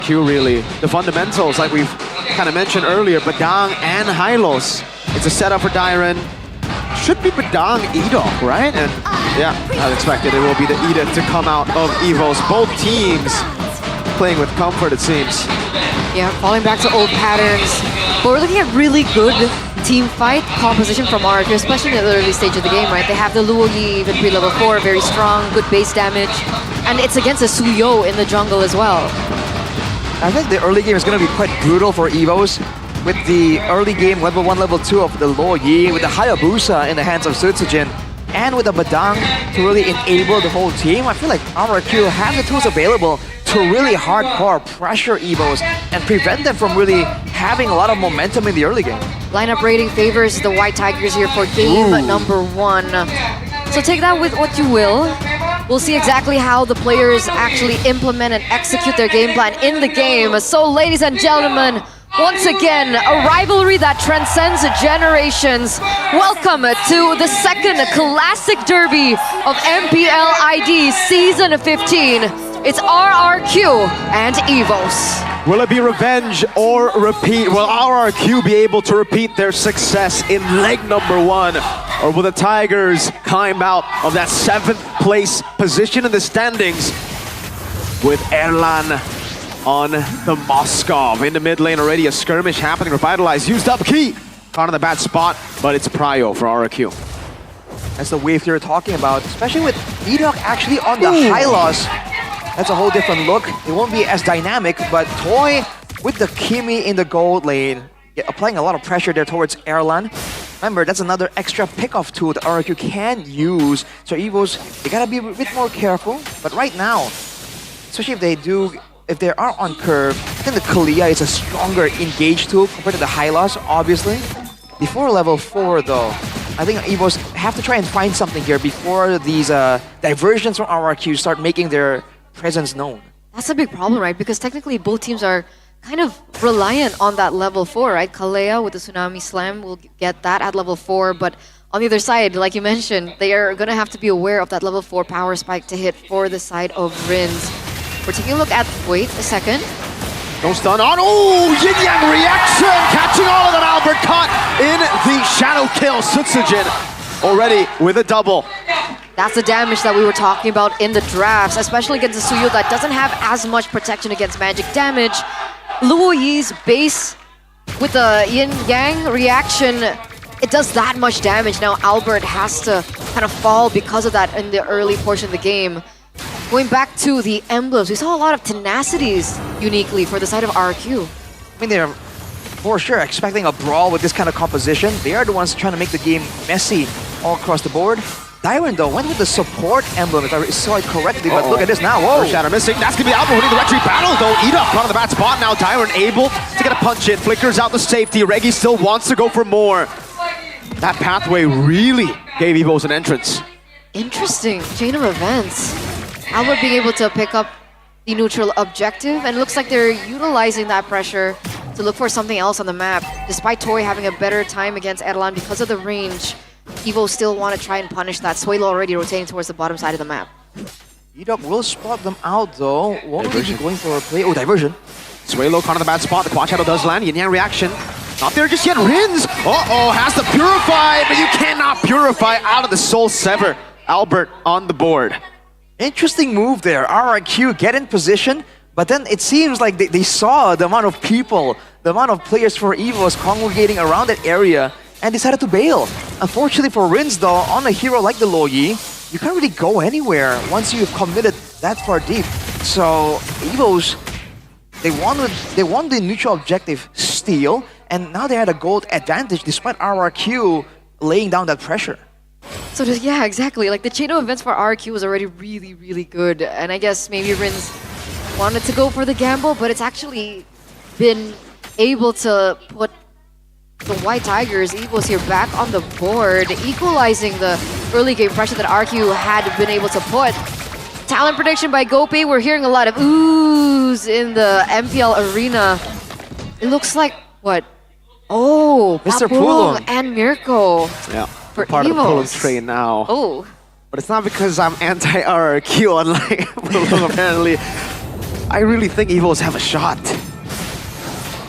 Q really. The fundamentals, like we've kind of mentioned earlier, Badang and Hylos. It's a setup for Dairen. Should be Badang Edok, right? And yeah, as expected, it will be the Edok to come out of Evos. Both teams playing with comfort, it seems. Yeah, falling back to old patterns. But we're looking at really good team fight composition from RQ, especially in the early stage of the game, right? They have the Luo Yi, even pre-level 4, very strong, good base damage. And it's against a Suyo in the jungle as well. I think the early game is going to be quite brutal for Evos. With the early game level 1, level 2 of the Luo Yi, with the Hayabusa in the hands of Sutsujin, and with the Badang to really enable the whole team, I feel like RQ have the tools available to really hardcore pressure Evos and prevent them from really having a lot of momentum in the early game. Lineup rating favors the White Tigers here for game number 1. So take that with what you will. We'll see exactly how the players actually implement and execute their game plan in the game. So ladies and gentlemen, once again, a rivalry that transcends generations. Welcome to the second classic derby of MPL ID Season 15. It's RRQ and Evos. Will it be revenge or repeat? Will RRQ be able to repeat their success in leg number 1? Or will the Tigers climb out of that 7th place position in the standings with Erlan on the Moskov? In the mid lane already, a skirmish happening. Revitalize used up key. Caught in the bad spot, but it's Prio for RRQ. That's the wave you're talking about, especially with Edok actually on the Hylos. That's a whole different look. It won't be as dynamic, but Toy with the Kimmy in the gold lane, applying a lot of pressure there towards Erlan. Remember, that's another extra pick-off tool that RQ can use. So Evos, they gotta be a bit more careful. But right now, especially if they are on curve, I think the Gilaaaa is a stronger engage tool compared to the Hylos, obviously. Before level 4 though, I think Evos have to try and find something here before these diversions from RRQ start making their presence known. That's a big problem, right? Because technically both teams are kind of reliant on that level 4, right? Gilaaaa with the Tsunami Slam will get that at level 4, but on the other side, like you mentioned, they are going to have to be aware of that level 4 power spike to hit for the side of Rins. We're taking a look at, wait a second. No stun on, oh, Yin Yang reaction, catching all of them, Albert caught in the shadow kill. Sutsujin already with a double. That's the damage that we were talking about in the drafts, especially against the Suyo that doesn't have as much protection against magic damage. Luo Yi's base with the Yin Yang reaction, it does that much damage. Now Albert has to kind of fall because of that in the early portion of the game. Going back to the emblems, we saw a lot of tenacities uniquely for the side of RQ. I mean, they're for sure expecting a brawl with this kind of composition. They are the ones trying to make the game messy all across the board. Dairen though went with the support emblem, if I saw it correctly, but look at this now. Whoa! Shatter missing. That's gonna be Albert winning the retreat battle though. Edok caught on the bad spot. Now Dairen able to get a punch in. Flickers out the safety. Reggie still wants to go for more. That pathway really gave Evos an entrance. Interesting chain of events. Albert being able to pick up the neutral objective, and it looks like they're utilizing that pressure to look for something else on the map. Despite Toy having a better time against Erlan because of the range, Evo still want to try and punish that. Suelo already rotating towards the bottom side of the map. Edok will spot them out though. Won't really be going for a play. Oh, diversion. Suelo caught on the bad spot. The Quad Shadow does land. Yin Yang reaction. Not there just yet. Rins. Uh-oh, has to purify, but you cannot purify out of the Soul Sever. Albert on the board. Interesting move there. RRQ get in position, but then it seems like they saw the amount of people, the amount of players for Evos congregating around that area, and decided to bail. Unfortunately for Rins though, on a hero like the Luo Yi, you can't really go anywhere once you've committed that far deep. So Evos, they won the neutral objective steal, and now they had a gold advantage despite RRQ laying down that pressure. So just, yeah, exactly. Like the chain of events for RQ was already really, really good. And I guess maybe Rins wanted to go for the gamble, but it's actually been able to put the White Tigers, Evos here, back on the board, equalizing the early game pressure that RQ had been able to put. Talent prediction by Gope. We're hearing a lot of oohs in the MPL arena. It looks like, what? Oh, Mr. Papung Pulong and Mirko. Yeah. For part Evos. of the Pulong train now. Oh. But it's not because I'm anti-RRQ, unlike Pulong apparently. I really think Evos have a shot.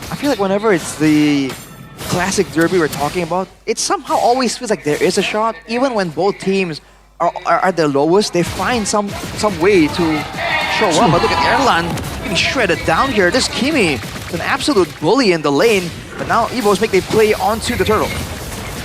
I feel like whenever it's the classic derby we're talking about, it somehow always feels like there is a shot. Even when both teams are at their lowest, they find some way to show up. But look at Erlan being shredded down here. This Kimmy is an absolute bully in the lane. But now Evos make the play onto the turtle.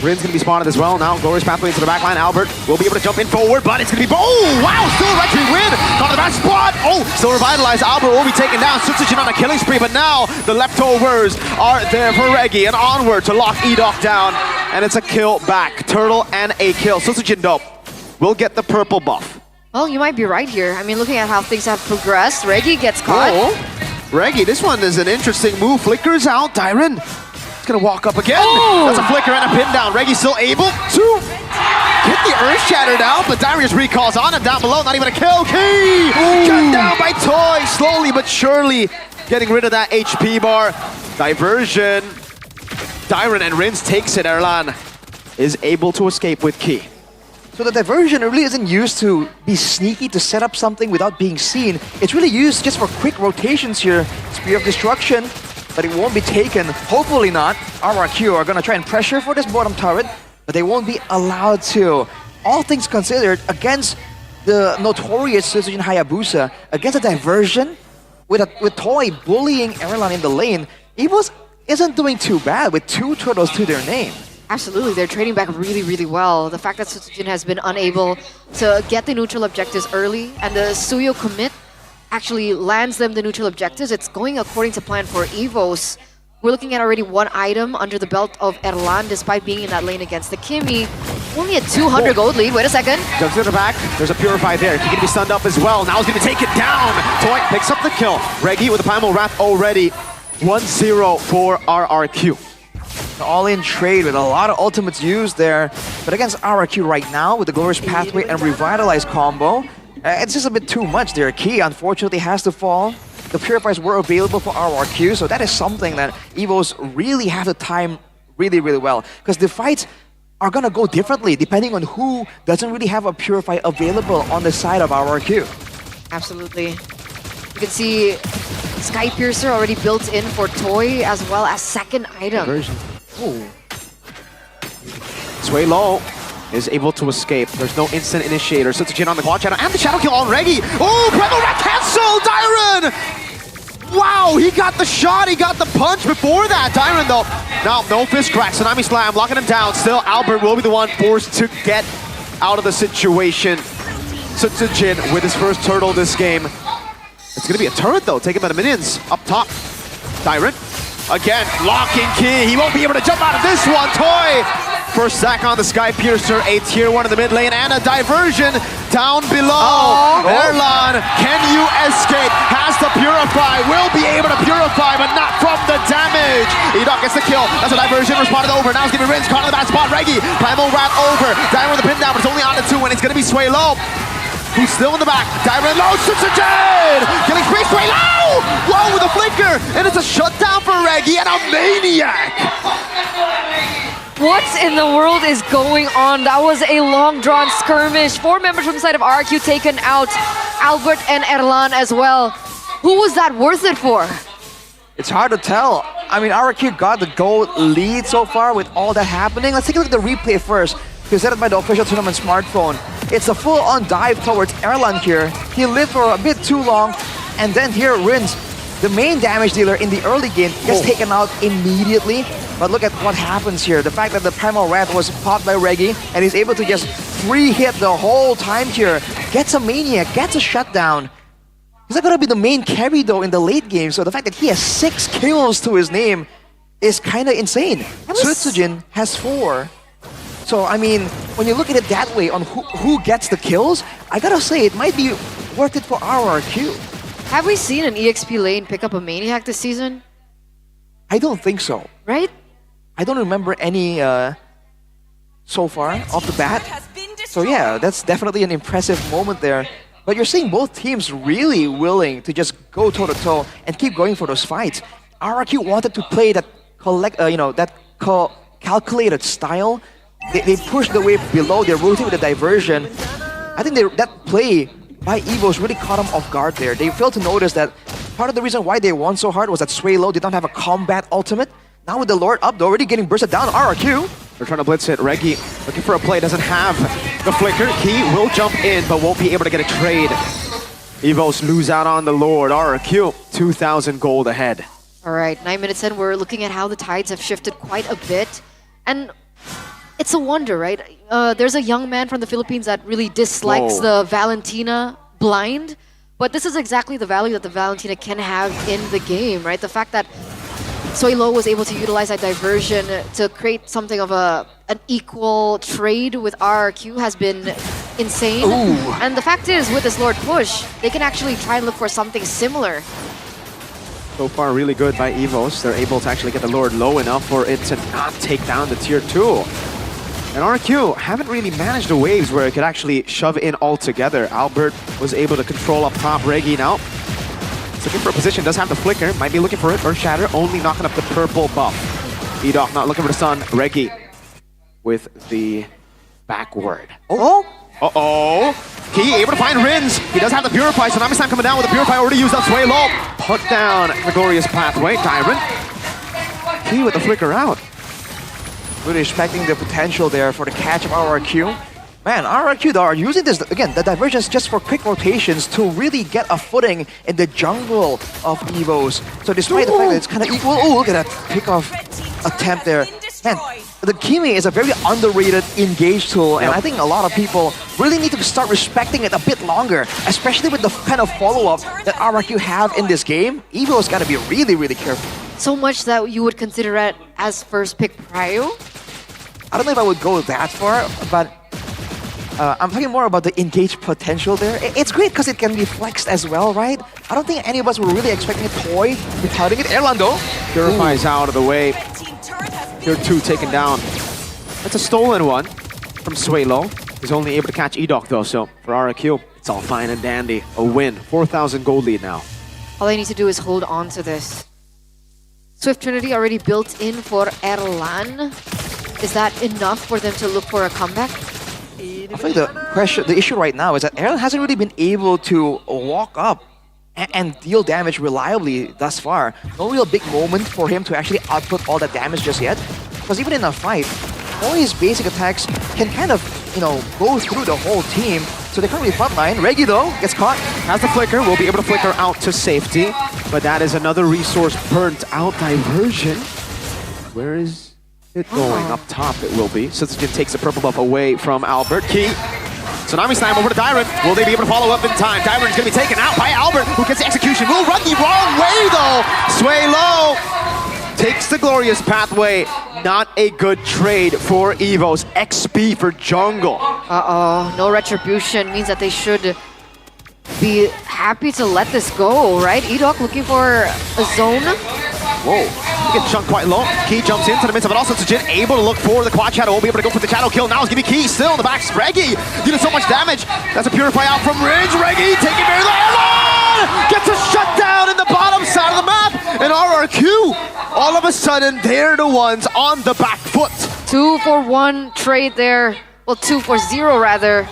Rin's gonna be spotted as well. Now Glorious pathway into the back line. Albert will be able to jump in forward, but it's gonna be... Oh, wow! Still a retry win! Got the back spot! Oh, still revitalized. Albert will be taken down. Sutsujin on a killing spree, but now the leftovers are there for Reggie. And onward to lock Edok down. And it's a kill back. Turtle and a kill. Sutsujin, though, will get the purple buff. Well, you might be right here. I mean, looking at how things have progressed, Reggie gets caught. Oh, Reggie, this one is an interesting move. Flickers out. Dyron gonna walk up again. Oh! That's a flicker and a pin down. Reggie still able to get the Earth Shatter down, but Darius recalls on him down below. Not even a kill. Key cut down by Toy. Slowly but surely getting rid of that HP bar. Diversion. Dyron and Rins takes it. Erlan is able to escape with Key. So the diversion really isn't used to be sneaky to set up something without being seen. It's really used just for quick rotations here. Spear of Destruction, but it won't be taken. Hopefully not. RRQ are gonna try and pressure for this bottom turret, but they won't be allowed to. All things considered, against the notorious Sutsujin Hayabusa, against a diversion, with Toy bullying Erlan in the lane, Evos isn't doing too bad with 2 turtles to their name. Absolutely, they're trading back really, really well. The fact that Sutsujin has been unable to get the neutral objectives early, and the Suyo commit actually lands them the neutral objectives. It's going according to plan for Evos. We're looking at already 1 item under the belt of Erlan, despite being in that lane against the Kimmy. Only a 200 gold lead. Wait a second. Jumps to the back. There's a Purify there. He's going to be stunned up as well. Now he's going to take it down. Toy picks up the kill. Reggie with the Primal Wrath already. 1-0 for RRQ. An all-in trade with a lot of ultimates used there. But against RRQ right now, with the Glorious Pathway and Revitalize combo, it's just a bit too much there. Key, unfortunately, has to fall. The Purifiers were available for RRQ, so that is something that Evos really have to time really, really well. Because the fights are going to go differently depending on who doesn't really have a Purify available on the side of RRQ. Absolutely. You can see Sky Piercer already built in for Toy, as well as second item. Ooh. Sway low is able to escape. There's no instant initiator. Sutsujin on the quad channel and the shadow kill on Reggie. Oh, Primal Wrath cancel! Dyron! Wow, he got the shot, he got the punch before that. Dyron though, now no fist crack. Tsunami Slam, locking him down. Still, Albert will be the one forced to get out of the situation. Sutsujin with his first turtle this game. It's gonna be a turret though, taken by the minions up top. Dyron, again, locking Key. He won't be able to jump out of this one. Toy! First sack on the Sky Piercer, a tier 1 in the mid lane, and a diversion down below. Erlan, can you escape? Has to purify, will be able to purify, but not from the damage. Edok gets the kill. That's a diversion, responded over. Now it's gonna be Rins, caught in the bad spot. Reggie, Primal Wrath over. Dyron with the pin down, but it's only on to 2, and it's gonna be Sway low. Who's still in the back? Dyron low, Sutsujin! Killing spree, Sway low! Whoa, with a flicker! And it's a shutdown for Reggie and a Maniac! What in the world is going on? That was a long-drawn skirmish. 4 members from the side of RQ taken out. Albert and Erlan as well. Who was that worth it for? It's hard to tell. I mean, RQ got the gold lead so far with all that happening. Let's take a look at the replay first, presented by the official tournament smartphone. It's a full-on dive towards Erlan here. He lived for a bit too long, and then here Rins, the main damage dealer in the early game, gets taken out immediately. But look at what happens here. The fact that the Primal Wrath was popped by Reggie, and he's able to just free hit the whole time here. Gets a Maniac, gets a shutdown. He's not gonna be the main carry though in the late game, so the fact that he has 6 kills to his name is kinda insane. Sutsujin has 4. So, I mean, when you look at it that way on who gets the kills, I gotta say, it might be worth it for RRQ. Have we seen an EXP lane pick up a Maniac this season? I don't think so. Right? I don't remember any so far off the bat. So yeah, that's definitely an impressive moment there. But you're seeing both teams really willing to just go toe-to-toe and keep going for those fights. RRQ wanted to play that calculated style. They pushed the wave below, they rotated with the diversion. I think that play by Evos really caught them off guard there. They failed to notice that part of the reason why they won so hard was that Suelo did not have a combat ultimate. Now with the Lord up, they're already getting bursted down. RRQ. They're trying to blitz it. Reggie looking for a play, doesn't have the flicker. He will jump in, but won't be able to get a trade. Evos lose out on the Lord. RRQ, 2,000 gold ahead. All right, 9 minutes in, we're looking at how the tides have shifted quite a bit. And it's a wonder, right? There's a young man from the Philippines that really dislikes the Valentina blind. But this is exactly the value that the Valentina can have in the game, right? The fact that Suelo was able to utilize that diversion to create something of an equal trade with RRQ has been insane. Ooh. And the fact is, with this Lord push, they can actually try and look for something similar. So far, really good by Evos. They're able to actually get the Lord low enough for it to not take down the tier 2. And RRQ haven't really managed the waves where it could actually shove in all together. Albert was able to control up top. Reggie now is looking for a position, does have the flicker, might be looking for it. Earth Shatter only knocking up the purple buff. Edok not looking for the stun. Reggie with the backward. Oh! Uh-oh. He able to find Rins. He does have the Purify, so Nami-san coming down with the Purify already used on Suelo. Put down the glorious pathway. Tyrant. He with the flicker out. Really respecting the potential there for the catch of RRQ. Man, RRQ though are using this, again, the divergence just for quick rotations to really get a footing in the jungle of Evos. So despite the fact that it's kind of equal, oh, look at that pickoff attempt there. Man, the Kimmy is a very underrated engage tool, and I think a lot of people really need to start respecting it a bit longer, especially with the kind of follow-up that RRQ have in this game. Evo's got to be really, really careful. So much that you would consider it as first pick prio? I don't know if I would go that far, but I'm talking more about the engage potential there. It's great because it can be flexed as well, right? I don't think any of us were really expecting a toy retarding it. Erlando Purifies out of the way. Tier 2 taken down. That's a stolen one from Suelo. He's only able to catch Edok though, so for RRQ, it's all fine and dandy. A win. 4,000 gold lead now. All I need to do is hold on to this. Swift Trinity already built in for Erlan. Is that enough for them to look for a comeback? I think the issue right now is that Erlan hasn't really been able to walk up and deal damage reliably thus far. No real big moment for him to actually output all that damage just yet. Because even in a fight, all his basic attacks can kind of, go through the whole team. So they're currently frontline. Reggie though gets caught. Has the flicker, will be able to flicker out to safety. But that is another resource burnt out. Diversion. Where is it going? Up top it will be. Sutsukin takes the purple buff away from Albert. Key. Tsunami Slam over to Dyrant. Will they be able to follow up in time? Dyrant's going to be taken out by Albert, who gets the execution. Will run the wrong way though. Suelo takes the glorious pathway. Not a good trade for Evos. XP for jungle. Uh-oh, no retribution means that they should be happy to let this go, right? Edok looking for a zone. Whoa, he gets chunked quite low. Key jumps into the midst of it. Also, Tsujin able to look for the quad shadow. Won't be able to go for the shadow kill. Now it's gonna be Key still in the back. Reggie dealing so much damage. That's a Purify out from Ridge. Reggie taking very low. Gets a shutdown in the bottom side of the map. And RRQ, all of a sudden, they're the ones on the back foot. 2-for-1 trade there. Well, 2-for-0 rather.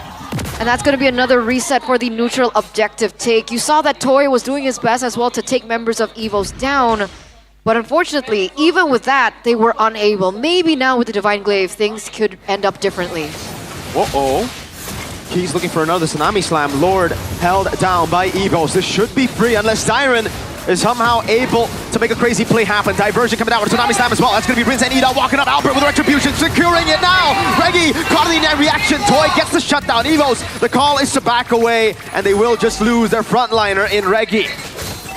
And that's going to be another reset for the neutral objective take. You saw that Toy was doing his best as well to take members of Evos down. But unfortunately, even with that, they were unable. Maybe now with the Divine Glaive, things could end up differently. Uh-oh. Key's looking for another Tsunami Slam. Lord held down by Evos. This should be free unless Dyron is somehow able to make a crazy play happen. Diversion coming down with a Tsunami Slam as well. That's going to be Rinz and Ida walking up. Albert with Retribution, securing it now. Reggie caught in that reaction. Toy gets the shutdown. Evos, the call is to back away, and they will just lose their frontliner in Reggie.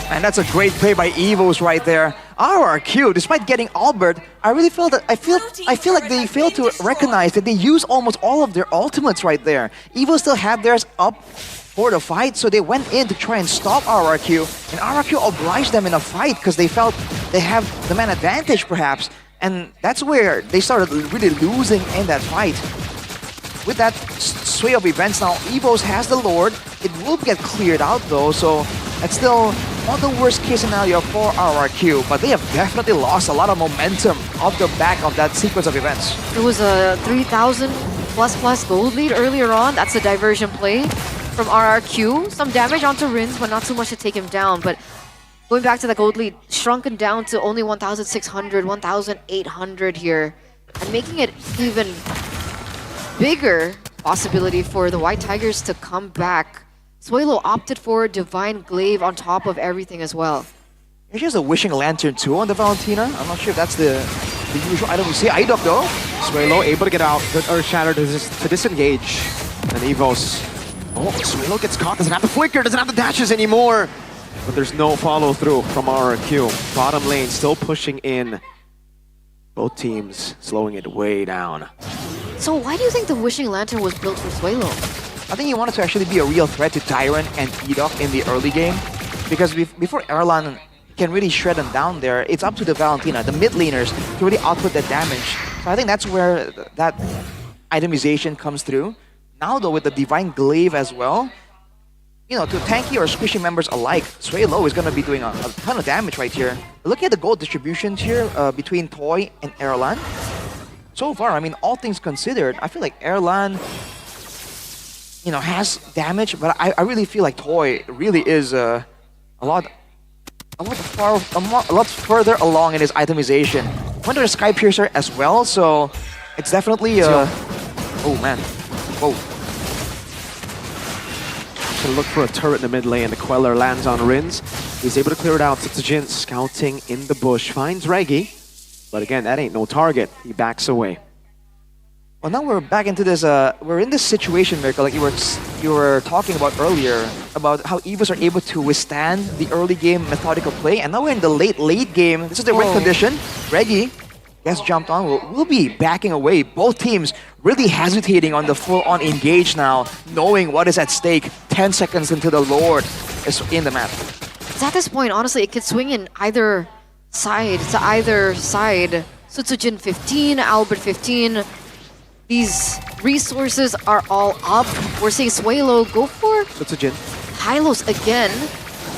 And that's a great play by Evos right there. RRQ, despite getting Albert, I really feel that I feel like they failed to recognize that they used almost all of their ultimates right there. Evos still had theirs up for the fight, so they went in to try and stop RRQ, and RRQ obliged them in a fight because they felt they have the man advantage perhaps, and that's where they started really losing in that fight. With that sway of events now, Evos has the Lord. It will get cleared out though, so it's still not the worst case scenario for RRQ, but they have definitely lost a lot of momentum off the back of that sequence of events. It was a 3,000 plus gold lead earlier on. That's a diversion play from RRQ. Some damage onto Rins, but not too much to take him down. But going back to the gold lead, shrunken down to only 1,600, 1,800 here, and making it even bigger possibility for the White Tigers to come back. Suelo opted for Divine Glaive on top of everything as well. There's just a Wishing Lantern too on the Valentina. I'm not sure if that's the usual item we see. Idok though. Suelo able to get out. Good Earth Shatter to disengage. And Evos. Oh, Suelo gets caught. Doesn't have the flicker. Doesn't have the dashes anymore. But there's no follow through from RRQ. Bottom lane still pushing in. Both teams slowing it way down. So why do you think the Wishing Lantern was built for Suelo? I think he wanted to actually be a real threat to Tyrant and Edok in the early game. Because before Erlan can really shred them down there, it's up to the Valentina, the mid laners, to really output that damage. So I think that's where that itemization comes through. Now though, with the Divine Glaive as well, you know, to tanky or squishy members alike, Suelo is going to be doing a ton of damage right here. Looking at the gold distributions here between Toy and Erlan, so far, I mean, all things considered, I feel like Erlan, you know, has damage, but I really feel like Toy really is a lot further along in his itemization. Went to the Sky Piercer as well, so it's definitely oh man, whoa. Gonna look for a turret in the mid lane. The Queller lands on Rins. He's able to clear it out. Tsujin scouting in the bush. Finds Reggie. But again, that ain't no target. He backs away. Well, now we're back into this. We're in this situation, Mirko, like you were talking about earlier, about how Evos are able to withstand the early game methodical play, and now we're in the late game. This is the win condition. Reggie gets jumped on. We'll be backing away. Both teams really hesitating on the full-on engage now, knowing what is at stake. 10 seconds into the Lord is in the map. It's at this point, honestly, it could swing in either side, to either side. Sutsujin 15, Albert 15. These resources are all up. We're seeing Suelo go for Tsujin. Hylos again.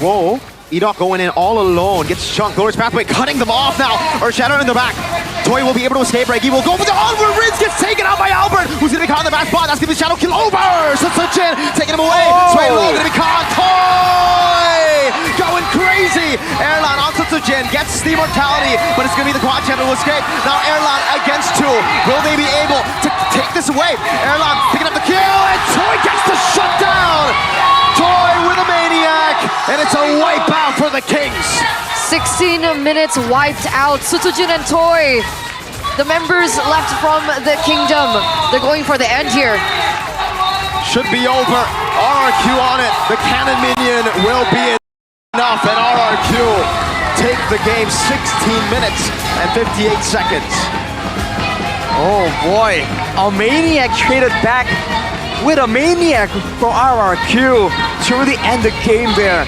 Whoa. Edok going in all alone. Gets chunked. Glorious Pathway cutting them off now. Or Shadow in the back. Toy will be able to escape. Reggie will go for the onward. Riz gets taken out by Albert. Who's going to be caught in the back spot. That's going to be Shadow kill over. Sutsujin taking him away. Suelo going to be caught. Toy going crazy. Erlan on Sutsujin. Gets the immortality. But it's going to be the quad channel to escape. Now Erlan against two. Will they be able to take this away? Erlan picking up the kill. And Toy gets the shutdown. Toy with a Maniac. And it's a wipeout for the Kings. 16 minutes wiped out. Sutsujin and Toy, the members left from the kingdom. They're going for the end here. Should be over. RRQ on it. The cannon minion will be enough. And RRQ take the game 16 minutes and 58 seconds. Oh boy. A Maniac traded back with a Maniac for RRQ to really end the game there.